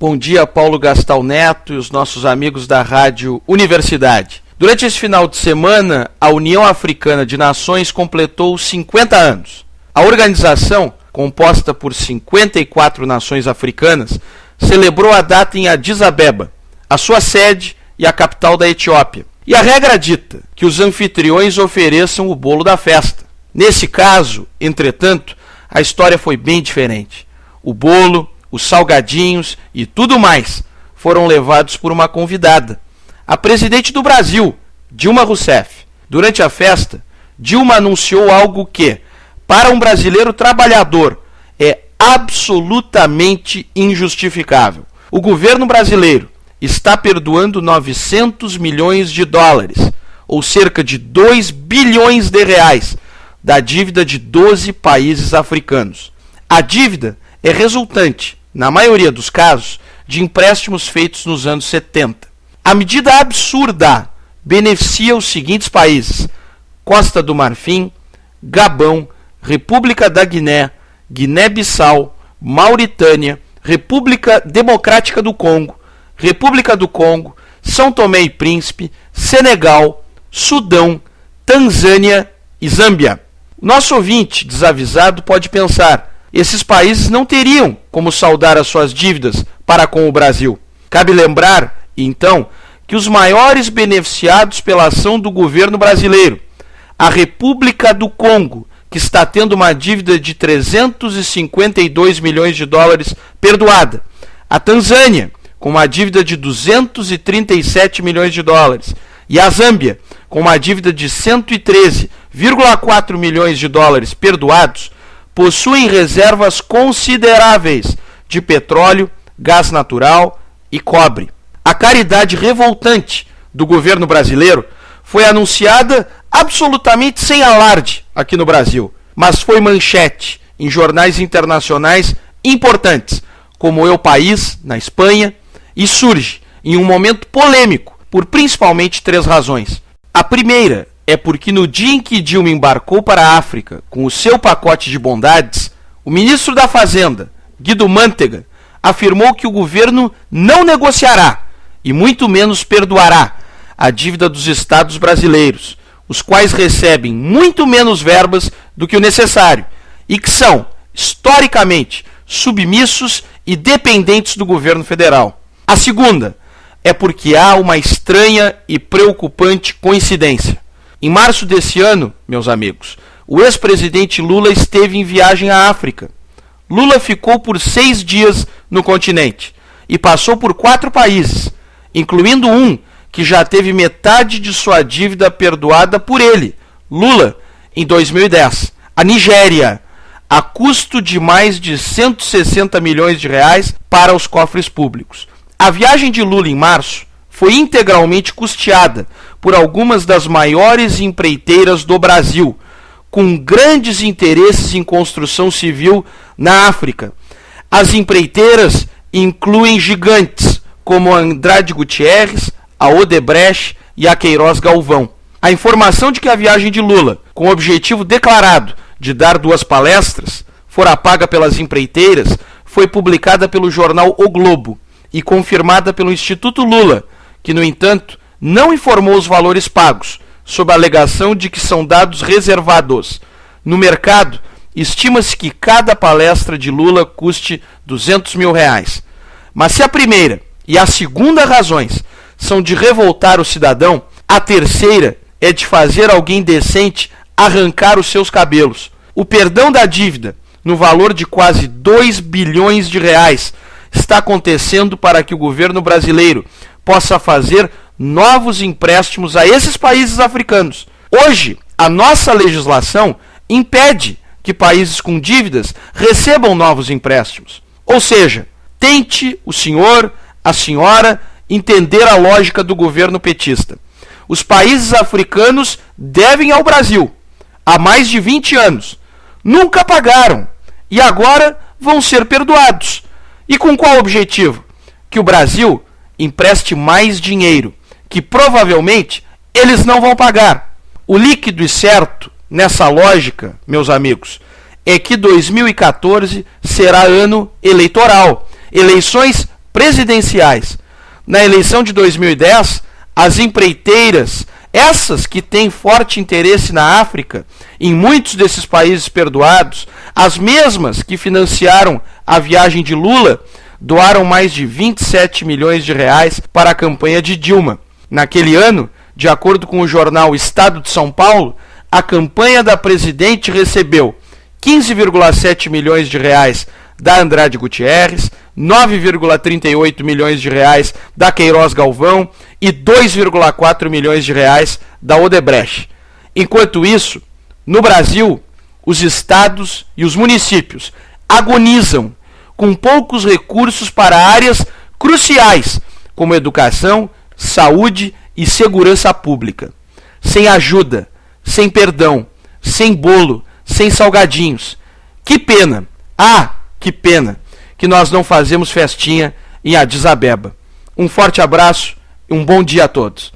Bom dia, Paulo Gastal Neto e os nossos amigos da Rádio Universidade. Durante esse final de semana, a União Africana de Nações completou 50 anos. A organização, composta por 54 nações africanas, celebrou a data em Addis Abeba, a sua sede e a capital da Etiópia. E a regra dita que os anfitriões ofereçam o bolo da festa. Nesse caso, entretanto, a história foi bem diferente. O bolo, os salgadinhos e tudo mais foram levados por uma convidada, a presidente do Brasil, Dilma Rousseff. Durante a festa, Dilma anunciou algo que, para um brasileiro trabalhador, é absolutamente injustificável. O governo brasileiro está perdoando 900 milhões de dólares, ou cerca de 2 bilhões de reais, da dívida de 12 países africanos. A dívida é resultante, na maioria dos casos, de empréstimos feitos nos anos 70. A medida absurda beneficia os seguintes países: Costa do Marfim, Gabão, República da Guiné, Guiné-Bissau, Mauritânia, República Democrática do Congo, República do Congo, São Tomé e Príncipe, Senegal, Sudão, Tanzânia e Zâmbia. Nosso ouvinte desavisado pode pensar: esses países não teriam como saldar as suas dívidas para com o Brasil. Cabe lembrar, então, que os maiores beneficiados pela ação do governo brasileiro, a República do Congo, que está tendo uma dívida de 352 milhões de dólares perdoada, a Tanzânia, com uma dívida de 237 milhões de dólares, e a Zâmbia, com uma dívida de 113,4 milhões de dólares perdoados, possuem reservas consideráveis de petróleo, gás natural e cobre. A caridade revoltante do governo brasileiro foi anunciada absolutamente sem alarde aqui no Brasil, mas foi manchete em jornais internacionais importantes, como El País, na Espanha, e surge em um momento polêmico por principalmente 3 razões. A primeira é porque no dia em que Dilma embarcou para a África com o seu pacote de bondades, o ministro da Fazenda, Guido Mantega, afirmou que o governo não negociará e muito menos perdoará a dívida dos estados brasileiros, os quais recebem muito menos verbas do que o necessário e que são, historicamente, submissos e dependentes do governo federal. A segunda é porque há uma estranha e preocupante coincidência. Em março desse ano, meus amigos, o ex-presidente Lula esteve em viagem à África. Lula ficou por 6 dias no continente e passou por 4 países, incluindo um que já teve metade de sua dívida perdoada por ele, Lula, em 2010, a Nigéria, a custo de mais de 160 milhões de reais para os cofres públicos. A viagem de Lula em março foi integralmente custeada por algumas das maiores empreiteiras do Brasil, com grandes interesses em construção civil na África. As empreiteiras incluem gigantes como a Andrade Gutierrez, a Odebrecht e a Queiroz Galvão. A informação de que a viagem de Lula, com o objetivo declarado de dar 2 palestras, fora paga pelas empreiteiras, foi publicada pelo jornal O Globo e confirmada pelo Instituto Lula, que, no entanto, não informou os valores pagos, sob a alegação de que são dados reservados. No mercado, estima-se que cada palestra de Lula custe 200 mil reais. Mas se a primeira e a segunda razões são de revoltar o cidadão, a terceira é de fazer alguém decente arrancar os seus cabelos. O perdão da dívida, no valor de quase 2 bilhões de reais, está acontecendo para que o governo brasileiro possa fazer novos empréstimos a esses países africanos. Hoje, a nossa legislação impede que países com dívidas recebam novos empréstimos. Ou seja, tente o senhor, a senhora, entender a lógica do governo petista. Os países africanos devem ao Brasil há mais de 20 anos. Nunca pagaram e agora vão ser perdoados. E com qual objetivo? Que o Brasil empreste mais dinheiro, que provavelmente eles não vão pagar. O líquido e certo nessa lógica, meus amigos, é que 2014 será ano eleitoral. Eleições presidenciais. Na eleição de 2010, as empreiteiras, essas que têm forte interesse na África, em muitos desses países perdoados, as mesmas que financiaram a viagem de Lula, doaram mais de 27 milhões de reais para a campanha de Dilma. Naquele ano, de acordo com o jornal Estado de São Paulo, a campanha da presidente recebeu 15,7 milhões de reais da Andrade Gutierrez, 9,38 milhões de reais da Queiroz Galvão e 2,4 milhões de reais da Odebrecht. Enquanto isso, no Brasil, os estados e os municípios agonizam com poucos recursos para áreas cruciais, como educação, saúde e segurança pública. Sem ajuda, sem perdão, sem bolo, sem salgadinhos. Que pena! Ah, que pena que nós não fazemos festinha em Addis Abeba. Um forte abraço e um bom dia a todos.